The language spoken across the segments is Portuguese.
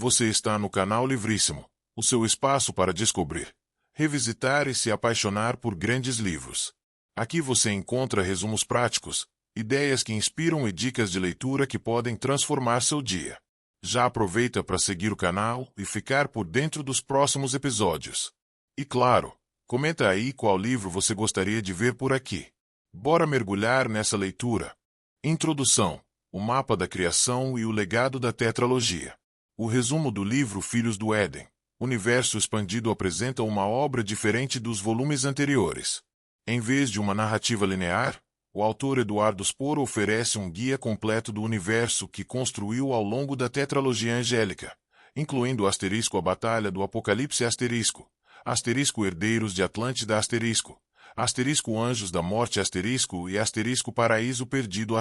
Você está no canal Livríssimo, o seu espaço para descobrir, revisitar e se apaixonar por grandes livros. Aqui você encontra resumos práticos, ideias que inspiram e dicas de leitura que podem transformar seu dia. Já aproveita para seguir o canal e ficar por dentro dos próximos episódios. E claro, comenta aí qual livro você gostaria de ver por aqui. Bora mergulhar nessa leitura. Introdução: o mapa da criação e o legado da tetralogia. O resumo do livro Filhos do Éden, Universo Expandido apresenta uma obra diferente dos volumes anteriores. Em vez de uma narrativa linear, o autor Eduardo Spohr oferece um guia completo do universo que construiu ao longo da tetralogia angélica, incluindo a Batalha do Apocalipse Herdeiros de Atlântida Anjos da Morte e Paraíso Perdido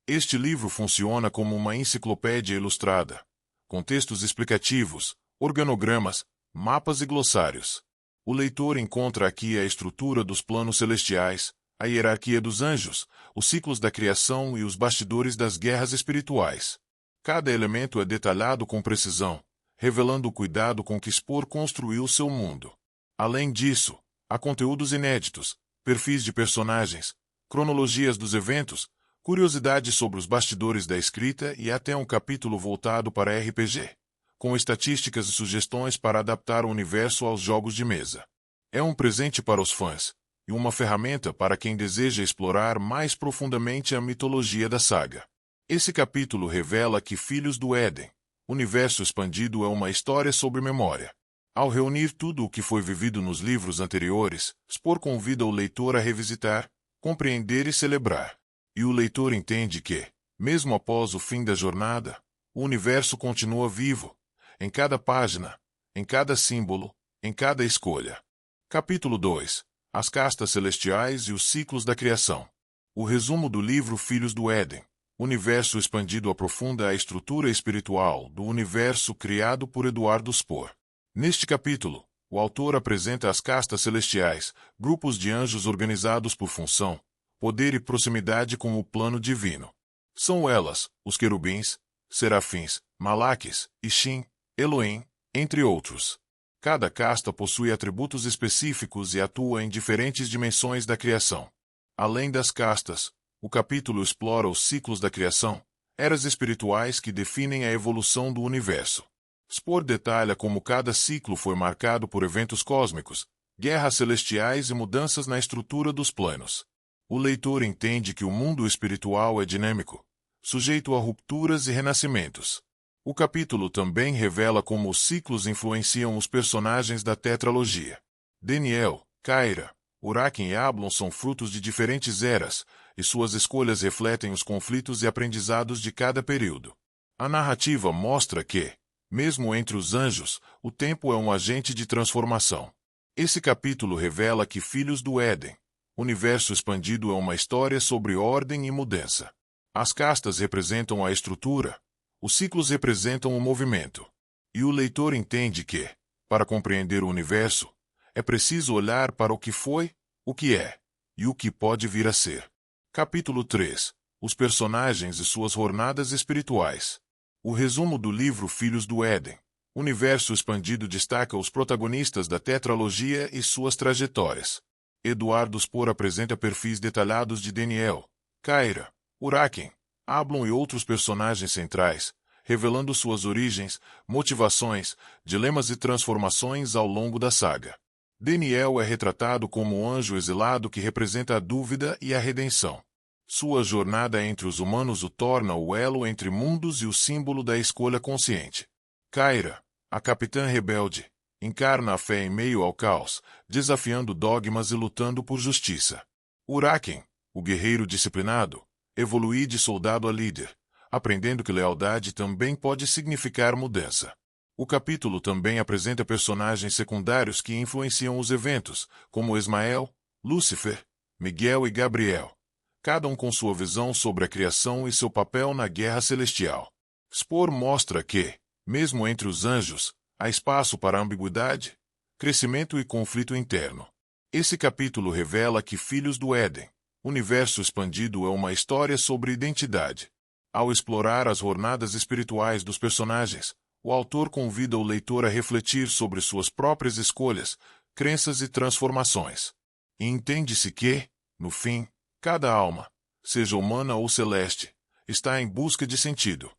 Este livro funciona como uma enciclopédia ilustrada, com textos explicativos, organogramas, mapas e glossários. O leitor encontra aqui a estrutura dos planos celestiais, a hierarquia dos anjos, os ciclos da criação e os bastidores das guerras espirituais. Cada elemento é detalhado com precisão, revelando o cuidado com que Spohr construiu seu mundo. Além disso, há conteúdos inéditos, perfis de personagens, cronologias dos eventos, curiosidades sobre os bastidores da escrita e até um capítulo voltado para RPG, com estatísticas e sugestões para adaptar o universo aos jogos de mesa. É um presente para os fãs, e uma ferramenta para quem deseja explorar mais profundamente a mitologia da saga. Esse capítulo revela que Filhos do Éden, Universo Expandido é uma história sobre memória. Ao reunir tudo o que foi vivido nos livros anteriores, Spohr convida o leitor a revisitar, compreender e celebrar. E o leitor entende que, mesmo após o fim da jornada, o universo continua vivo, em cada página, em cada símbolo, em cada escolha. Capítulo 2. As castas celestiais e os ciclos da criação. O resumo do livro Filhos do Éden, Universo Expandido aprofunda a estrutura espiritual do universo criado por Eduardo Spohr. Neste capítulo, o autor apresenta as castas celestiais, grupos de anjos organizados por função, poder e proximidade com o plano divino. São elas, os querubins, serafins, malaques, Ishin, Elohim, entre outros. Cada casta possui atributos específicos e atua em diferentes dimensões da criação. Além das castas, o capítulo explora os ciclos da criação, eras espirituais que definem a evolução do universo. Spohr detalha como cada ciclo foi marcado por eventos cósmicos, guerras celestiais e mudanças na estrutura dos planos. O leitor entende que o mundo espiritual é dinâmico, sujeito a rupturas e renascimentos. O capítulo também revela como os ciclos influenciam os personagens da tetralogia. Daniel, Kyra, Urakin e Ablon são frutos de diferentes eras, e suas escolhas refletem os conflitos e aprendizados de cada período. A narrativa mostra que, mesmo entre os anjos, o tempo é um agente de transformação. Esse capítulo revela que Filhos do Éden, Universo Expandido é uma história sobre ordem e mudança. As castas representam a estrutura, os ciclos representam o movimento. E o leitor entende que, para compreender o universo, é preciso olhar para o que foi, o que é, e o que pode vir a ser. Capítulo 3. Os personagens e suas jornadas espirituais. O resumo do livro Filhos do Éden, Universo Expandido destaca os protagonistas da tetralogia e suas trajetórias. Eduardo Spohr apresenta perfis detalhados de Daniel, Kyra, Urakin, Ablon e outros personagens centrais, revelando suas origens, motivações, dilemas e transformações ao longo da saga. Daniel é retratado como um anjo exilado que representa a dúvida e a redenção. Sua jornada entre os humanos o torna o elo entre mundos e o símbolo da escolha consciente. Kyra, a capitã rebelde, encarna a fé em meio ao caos, desafiando dogmas e lutando por justiça. Urakin, o guerreiro disciplinado, evolui de soldado a líder, aprendendo que lealdade também pode significar mudança. O capítulo também apresenta personagens secundários que influenciam os eventos, como Ismael, Lúcifer, Miguel e Gabriel, cada um com sua visão sobre a criação e seu papel na guerra celestial. Spohr mostra que, mesmo entre os anjos, há espaço para ambiguidade, crescimento e conflito interno. Esse capítulo revela que Filhos do Éden, Universo Expandido é uma história sobre identidade. Ao explorar as jornadas espirituais dos personagens, o autor convida o leitor a refletir sobre suas próprias escolhas, crenças e transformações. E entende-se que, no fim, cada alma, seja humana ou celeste, está em busca de sentido.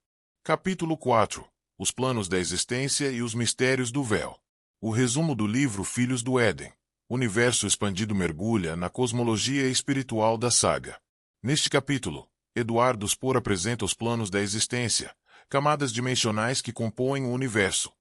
Capítulo 4. Os planos da existência e os mistérios do véu. O resumo do livro Filhos do Éden. Universo expandido mergulha na cosmologia espiritual da saga. Neste capítulo, Eduardo Spohr apresenta os planos da existência, camadas dimensionais que compõem o universo.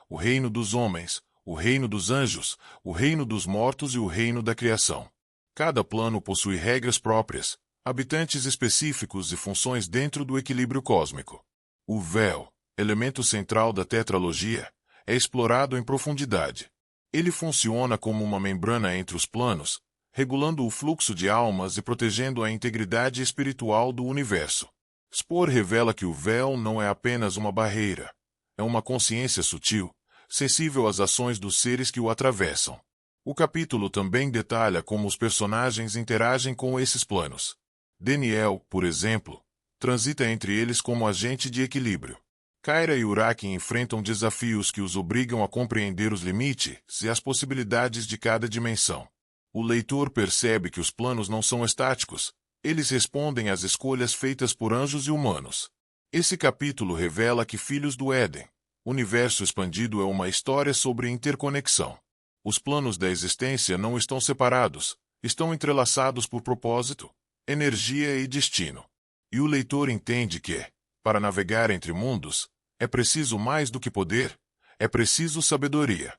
O reino dos homens, o reino dos anjos, o reino dos mortos e o reino da criação. Cada plano possui regras próprias, habitantes específicos e funções dentro do equilíbrio cósmico. O véu, elemento central da tetralogia, é explorado em profundidade. Ele funciona como uma membrana entre os planos, regulando o fluxo de almas e protegendo a integridade espiritual do universo. Spohr revela que o véu não é apenas uma barreira, é uma consciência sutil, sensível às ações dos seres que o atravessam. O capítulo também detalha como os personagens interagem com esses planos. Daniel, por exemplo, transita entre eles como agente de equilíbrio. Kyra e Uraki enfrentam desafios que os obrigam a compreender os limites e as possibilidades de cada dimensão. O leitor percebe que os planos não são estáticos, eles respondem às escolhas feitas por anjos e humanos. Esse capítulo revela que Filhos do Éden, universo expandido, é uma história sobre interconexão. Os planos da existência não estão separados, estão entrelaçados por propósito, energia e destino. E o leitor entende que, para navegar entre mundos, é preciso mais do que poder, é preciso sabedoria.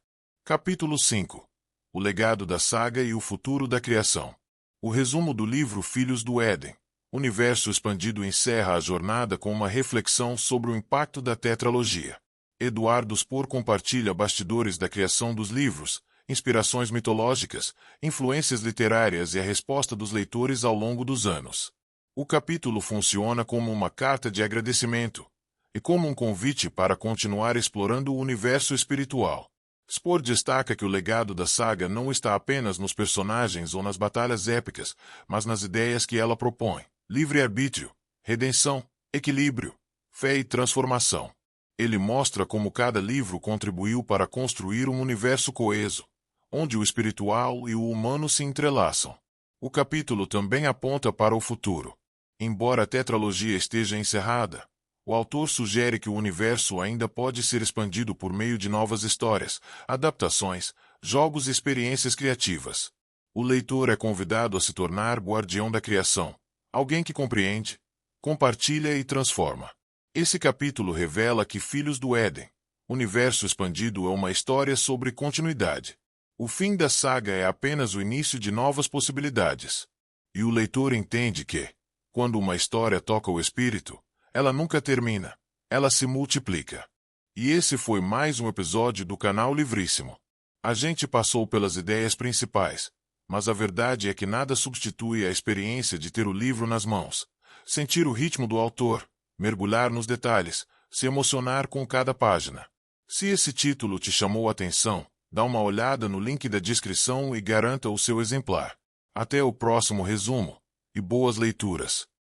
Capítulo 5. O legado da saga e o futuro da criação. O resumo do livro Filhos do Éden, universo expandido, encerra a jornada com uma reflexão sobre o impacto da tetralogia. Eduardo Spohr compartilha bastidores da criação dos livros, inspirações mitológicas, influências literárias e a resposta dos leitores ao longo dos anos. O capítulo funciona como uma carta de agradecimento e como um convite para continuar explorando o universo espiritual. Spohr destaca que o legado da saga não está apenas nos personagens ou nas batalhas épicas, mas nas ideias que ela propõe: livre-arbítrio, redenção, equilíbrio, fé e transformação. Ele mostra como cada livro contribuiu para construir um universo coeso, onde o espiritual e o humano se entrelaçam. O capítulo também aponta para o futuro. Embora a tetralogia esteja encerrada, o autor sugere que o universo ainda pode ser expandido por meio de novas histórias, adaptações, jogos e experiências criativas. O leitor é convidado a se tornar guardião da criação, alguém que compreende, compartilha e transforma. Esse capítulo revela que Filhos do Éden, universo expandido, é uma história sobre continuidade. O fim da saga é apenas o início de novas possibilidades. E o leitor entende que, quando uma história toca o espírito, ela nunca termina, ela se multiplica. E esse foi mais um episódio do canal Livríssimo. A gente passou pelas ideias principais, mas a verdade é que nada substitui a experiência de ter o livro nas mãos, sentir o ritmo do autor, mergulhar nos detalhes, se emocionar com cada página. Se esse título te chamou a atenção, dá uma olhada no link da descrição e garanta o seu exemplar. Até o próximo resumo, e boas leituras!